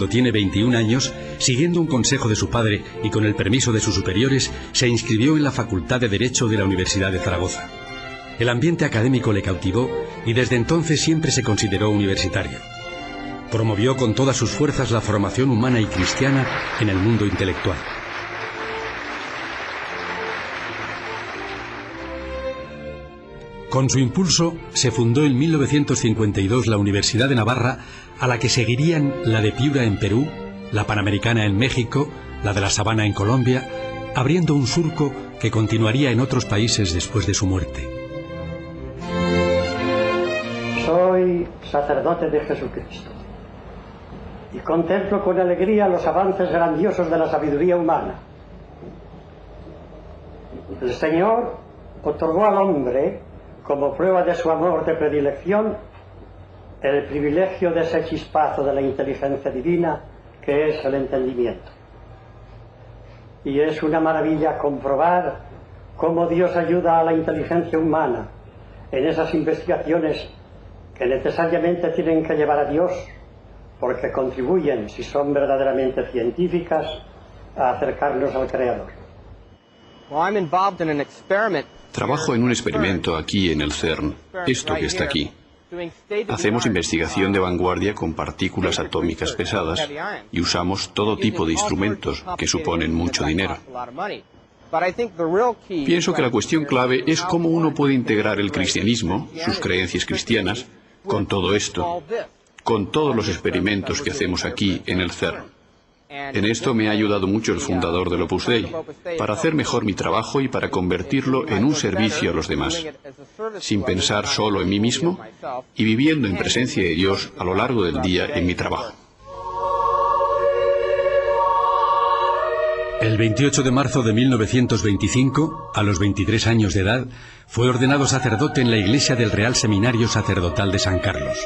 cuando tiene 21 años, siguiendo un consejo de su padre y con el permiso de sus superiores, se inscribió en la Facultad de Derecho de la Universidad de Zaragoza. El ambiente académico le cautivó y desde entonces siempre se consideró universitario. Promovió con todas sus fuerzas la formación humana y cristiana en el mundo intelectual. Con su impulso se fundó en 1952 la Universidad de Navarra, a la que seguirían la de Piura en Perú, la Panamericana en México, la de La Sabana en Colombia, abriendo un surco que continuaría en otros países después de su muerte. Soy sacerdote de Jesucristo y contemplo con alegría los avances grandiosos de la sabiduría humana. El Señor otorgó al hombre, como prueba de su amor de predilección, el privilegio de ese chispazo de la inteligencia divina que es el entendimiento. Y es una maravilla comprobar cómo Dios ayuda a la inteligencia humana en esas investigaciones que necesariamente tienen que llevar a Dios, porque contribuyen, si son verdaderamente científicas, a acercarnos al Creador. Trabajo en un experimento aquí en el CERN, esto que está aquí. Hacemos investigación de vanguardia con partículas atómicas pesadas y usamos todo tipo de instrumentos que suponen mucho dinero. Pienso que la cuestión clave es cómo uno puede integrar el cristianismo, sus creencias cristianas, con todo esto, con todos los experimentos que hacemos aquí en el CERN. En esto me ha ayudado mucho el fundador del Opus Dei, para hacer mejor mi trabajo y para convertirlo en un servicio a los demás, sin pensar solo en mí mismo y viviendo en presencia de Dios a lo largo del día en mi trabajo. El 28 de marzo de 1925, a los 23 años de edad, fue ordenado sacerdote en la iglesia del Real Seminario Sacerdotal de San Carlos.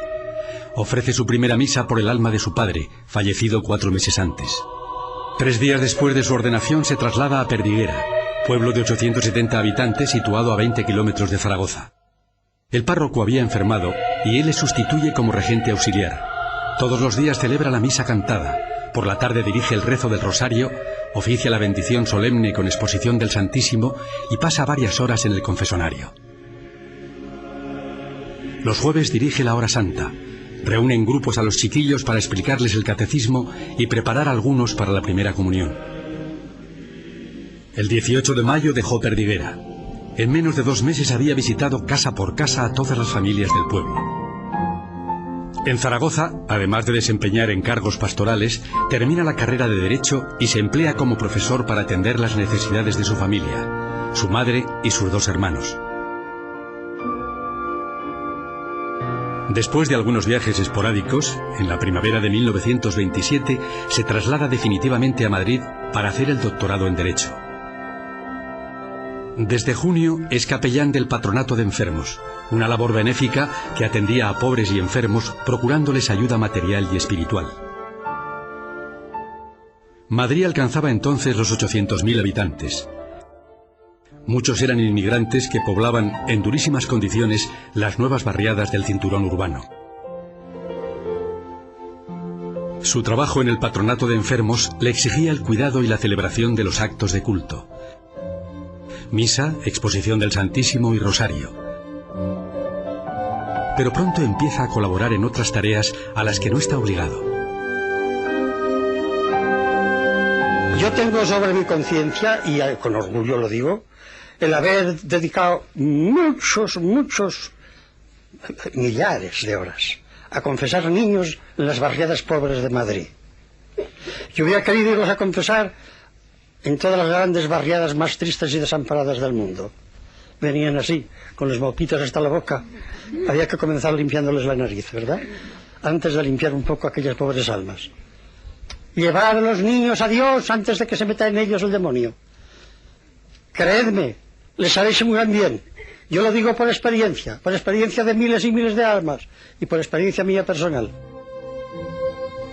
Ofrece su primera misa por el alma de su padre, fallecido 4 meses antes. 3 días después de su ordenación se traslada a Perdiguera, pueblo de 870 habitantes situado a 20 kilómetros de Zaragoza. El párroco había enfermado y él le sustituye como regente auxiliar. Todos los días celebra la misa cantada. Por la tarde dirige el rezo del rosario, oficia la bendición solemne con exposición del Santísimo y pasa varias horas en el confesonario. Los jueves dirige la hora santa. Reúne en grupos a los chiquillos para explicarles el catecismo y preparar a algunos para la primera comunión. El 18 de mayo dejó Perdiguera. En menos de 2 meses había visitado casa por casa a todas las familias del pueblo. En Zaragoza, además de desempeñar encargos pastorales, termina la carrera de Derecho y se emplea como profesor para atender las necesidades de su familia, su madre y sus 2 hermanos. Después de algunos viajes esporádicos, en la primavera de 1927 se traslada definitivamente a Madrid para hacer el doctorado en Derecho. Desde junio es capellán del Patronato de Enfermos, una labor benéfica que atendía a pobres y enfermos procurándoles ayuda material y espiritual. Madrid alcanzaba entonces los 800.000 habitantes. Muchos eran inmigrantes que poblaban en durísimas condiciones las nuevas barriadas del cinturón urbano. Su trabajo en el Patronato de Enfermos le exigía el cuidado y la celebración de los actos de culto. Misa, exposición del Santísimo y rosario. Pero pronto empieza a colaborar en otras tareas a las que no está obligado. Yo tengo sobre mi conciencia, y con orgullo lo digo, el haber dedicado muchos millares de horas a confesar a niños en las barriadas pobres de Madrid. Yo hubiera querido irlos a confesar en todas las grandes barriadas más tristes y desamparadas del mundo. Venían así, con los moquitos hasta la boca. Había que comenzar limpiándoles la nariz, ¿verdad? Antes de limpiar un poco aquellas pobres almas. Llevar a los niños a Dios antes de que se meta en ellos el demonio. Creedme, les haréis un gran bien. Yo lo digo por experiencia de miles y miles de almas y por experiencia mía personal.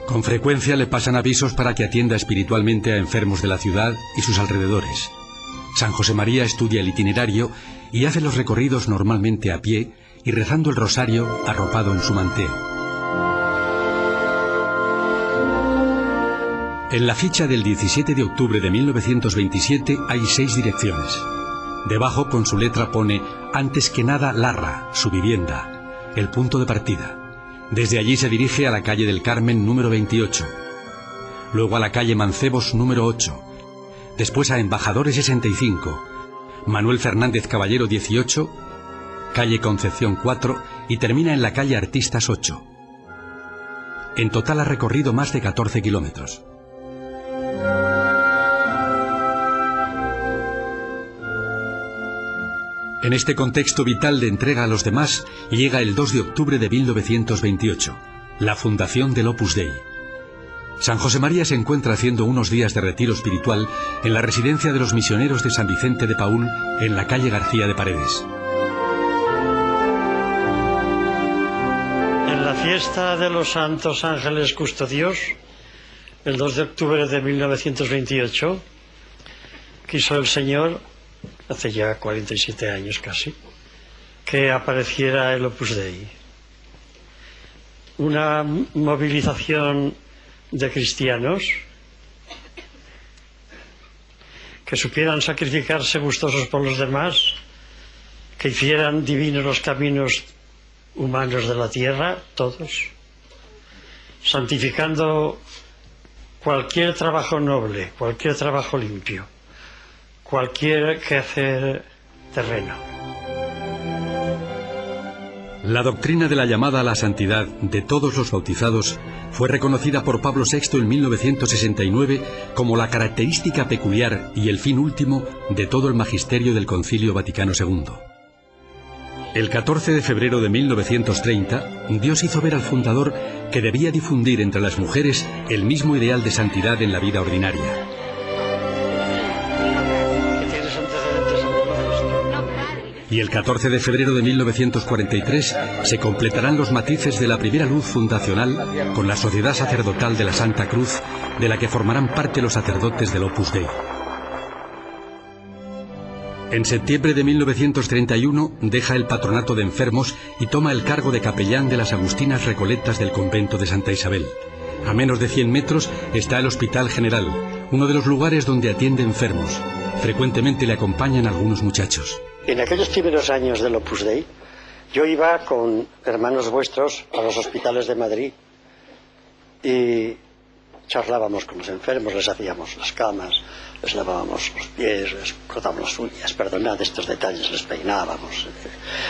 Con frecuencia le pasan avisos para que atienda espiritualmente a enfermos de la ciudad y sus alrededores. San José María estudia el itinerario y hace los recorridos normalmente a pie y rezando el rosario arropado en su manteo. En la ficha del 17 de octubre de 1927 hay 6 direcciones. Debajo, con su letra, pone antes que nada Larra, su vivienda, el punto de partida. Desde allí se dirige a la calle del Carmen número 28, luego a la calle Mancebos número 8, después a Embajadores 65, Manuel Fernández Caballero 18, calle Concepción 4 y termina en la calle Artistas 8. En total ha recorrido más de 14 kilómetros. En este contexto vital de entrega a los demás llega el 2 de octubre de 1928, la fundación del Opus Dei. San José María se encuentra haciendo unos días de retiro espiritual en la residencia de los misioneros de San Vicente de Paúl, en la calle García de Paredes. En la fiesta de los Santos Ángeles Custodios, el 2 de octubre de 1928, quiso el Señor, hace ya 47 años casi, que apareciera el Opus Dei. Una movilización de cristianos que supieran sacrificarse gustosos por los demás, que hicieran divinos los caminos humanos de la tierra, todos, santificando cualquier trabajo noble, cualquier trabajo limpio, cualquier quehacer terreno. La doctrina de la llamada a la santidad de todos los bautizados fue reconocida por Pablo VI en 1969 como la característica peculiar y el fin último de todo el magisterio del Concilio Vaticano II. El 14 de febrero de 1930, Dios hizo ver al fundador que debía difundir entre las mujeres el mismo ideal de santidad en la vida ordinaria. Y el 14 de febrero de 1943 se completarán los matices de la primera luz fundacional con la Sociedad Sacerdotal de la Santa Cruz, de la que formarán parte los sacerdotes del Opus Dei. En septiembre de 1931 deja el patronato de enfermos y toma el cargo de capellán de las Agustinas Recoletas del convento de Santa Isabel. A menos de 100 metros está el Hospital General, uno de los lugares donde atiende enfermos. Frecuentemente le acompañan algunos muchachos. En aquellos primeros años del Opus Dei, yo iba con hermanos vuestros a los hospitales de Madrid y charlábamos con los enfermos, les hacíamos las camas, les lavábamos los pies, les cortábamos las uñas, perdonad estos detalles, les peinábamos,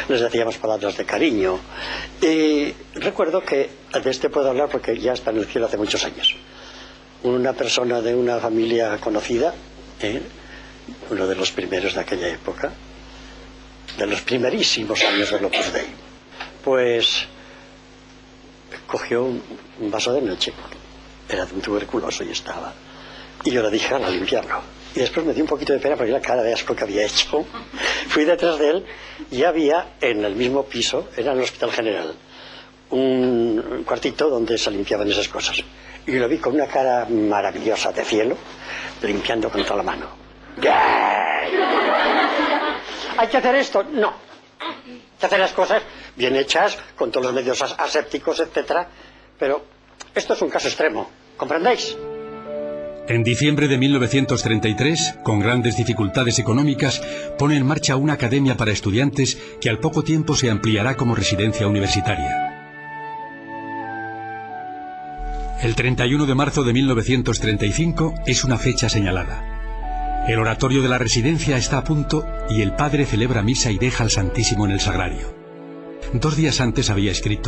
les decíamos palabras de cariño. Y recuerdo que, de este puedo hablar porque ya está en el cielo hace muchos años, una persona de una familia conocida, uno de los primeros de aquella época, de los primerísimos años del Opus Dei, pues cogió un vaso de leche, era de un tuberculoso y estaba, y yo le dije a limpiarlo, y después me dio un poquito de pena porque la cara de asco que había hecho. Fui detrás de él y había en el mismo piso, era en el Hospital General, un cuartito donde se limpiaban esas cosas, y lo vi con una cara maravillosa de cielo, limpiando con toda la mano. ¿Hay que hacer esto? No. Hay que hacer las cosas bien hechas, con todos los medios asépticos, etcétera. Pero esto es un caso extremo, ¿comprendéis? En diciembre de 1933, con grandes dificultades económicas, pone en marcha una academia para estudiantes que al poco tiempo se ampliará como residencia universitaria. El 31 de marzo de 1935 es una fecha señalada. El oratorio de la residencia está a punto y el padre celebra misa y deja al Santísimo en el sagrario. 2 días antes había escrito: